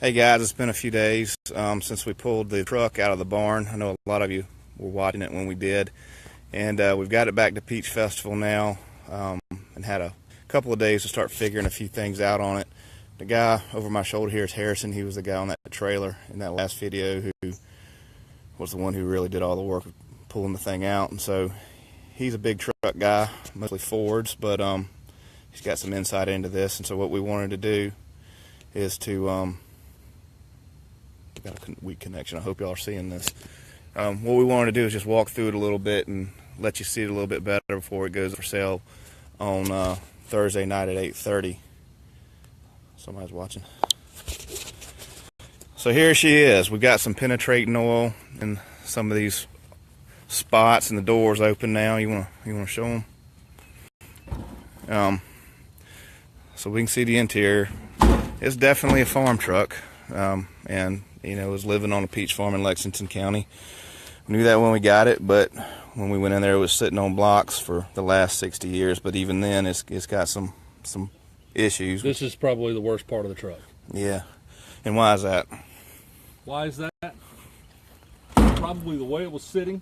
Hey guys, it's been a few days since we pulled the truck out of the barn. I know a lot of you were watching it when we did, and we've got it back to Peach Festival now, and had a couple of days to start figuring a few things out on it. The guy over my shoulder here is Harrison. He was the guy on that trailer in that last video who was the one who really did all the work of pulling the thing out, and so he's a big truck guy, mostly Fords, but he's got some insight into this. And so what we wanted to do is to got a weak connection. I hope y'all are seeing this. What we wanted to do is just walk through it a little bit and let you see it a little bit better before it goes for sale on Thursday night at 8:30. Somebody's watching. So here she is. We've got some penetrating oil in some of these spots, and the door's open now. You wanna show them? So we can see the interior. It's definitely a farm truck, and you know, it was living on a peach farm in Lexington County. We knew that when we got it, but when we went in there, it was sitting on blocks for the last 60 years. But even then, it's got some issues. This is probably the worst part of the truck. Yeah. And why is that? Why is that? Probably the way it was sitting.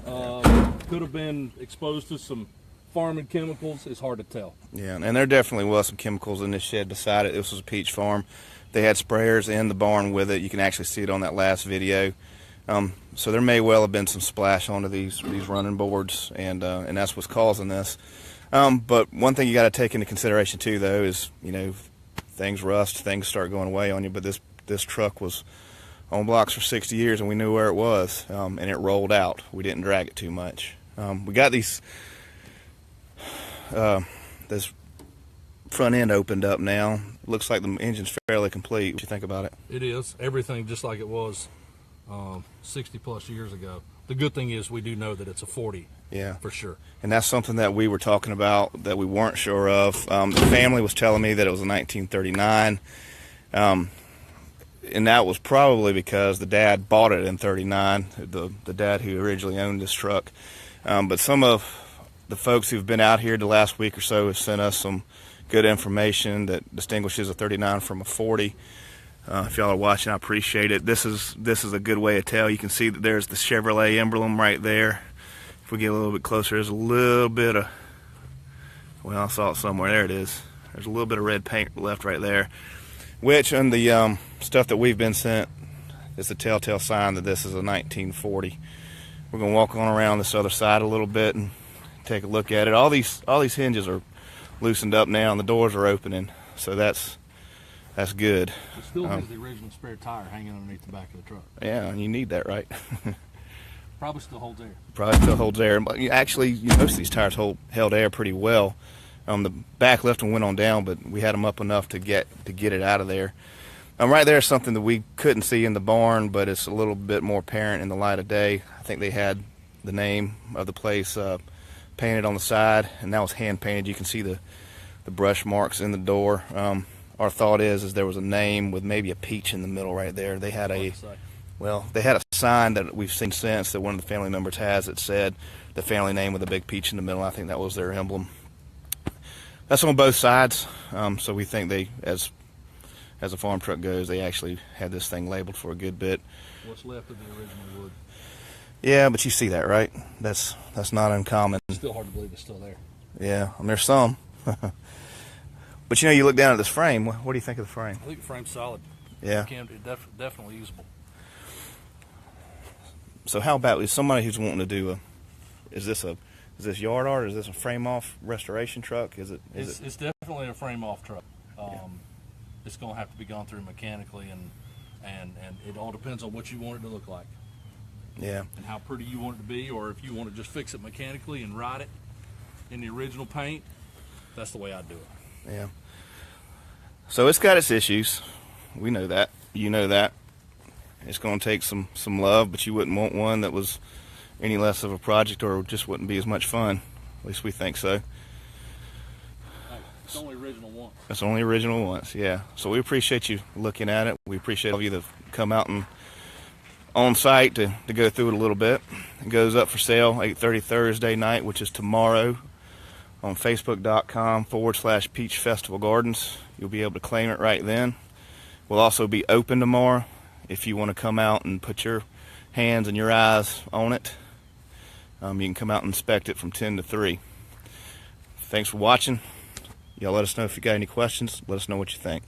Could have been exposed to some farming chemicals. It's hard to tell. Yeah, and there definitely was some chemicals in this shed beside it. This was a peach farm. They had sprayers in the barn with it. You can actually see it on that last video. So there may well have been some splash onto these running boards, and that's what's causing this. But one thing you got to take into consideration too, though, is, you know, things rust, things start going away on you. But this truck was on blocks for 60 years, and we knew where it was, and it rolled out. We didn't drag it too much. We got this front end opened up now. Looks like the engine's fairly complete. What do you think about it? It is. Everything just like it was 60 plus years ago. The good thing is we do know that it's a 40. Yeah, for sure. And that's something that we were talking about that we weren't sure of. The family was telling me that it was a 1939, and that was probably because the dad bought it in 39, the dad who originally owned this truck. But some of the folks who've been out here the last week or so have sent us some good information that distinguishes a 39 from a 40. If y'all are watching, I appreciate it. This is a good way to tell. You can see that there's the Chevrolet emblem right there. If we get a little bit closer, there's a little bit of, well, I saw it somewhere. There it is. There's a little bit of red paint left right there, which on the stuff that we've been sent is a telltale sign that this is a 1940. We're gonna walk on around this other side a little bit and take a look at it. All these hinges are loosened up now, and the doors are opening, so that's good. It still has the original spare tire hanging underneath the back of the truck. Yeah, and you need that, right? Probably still holds air. Probably still holds air. But actually, most of these tires held air pretty well. The back left one went on down, but we had them up enough to get it out of there. Right there is something that we couldn't see in the barn, but it's a little bit more apparent in the light of day. I think they had the name of the place painted on the side, and that was hand painted. You can see the brush marks in the door. Our thought is there was a name with maybe a peach in the middle right there. They had a sign that we've seen since that one of the family members has that said the family name with a big peach in the middle. I think that was their emblem. That's on both sides. So we think they, as a farm truck goes, they actually had this thing labeled for a good bit. What's left of the original wood? Yeah, but you see that, right? That's not uncommon. It's still hard to believe it's still there. Yeah, and there's some. But you know, you look down at this frame. What do you think of the frame? I think the frame's solid. Yeah. Definitely usable. So how about somebody who's wanting to do is this yard art, or is this a frame off restoration truck? It's definitely a frame off truck. It's going to have to be gone through mechanically, and it all depends on what you want it to look like. Yeah. And how pretty you want it to be, or if you want to just fix it mechanically and ride it in the original paint, that's the way I'd do it. Yeah. So it's got its issues. We know that. You know that. It's going to take some love, but you wouldn't want one that was any less of a project, or just wouldn't be as much fun. At least we think so. It's only original once. It's only original once, yeah. So we appreciate you looking at it. We appreciate all of you that come out and on site to go through it a little bit. It goes up for sale 8:30 Thursday night, which is tomorrow, on Facebook.com/Peach Festival Gardens. You'll be able to claim it right then. We'll also be open tomorrow if you want to come out and put your hands and your eyes on it. You can come out and inspect it from 10 to 3. Thanks for watching. Y'all let us know if you got any questions. Let us know what you think.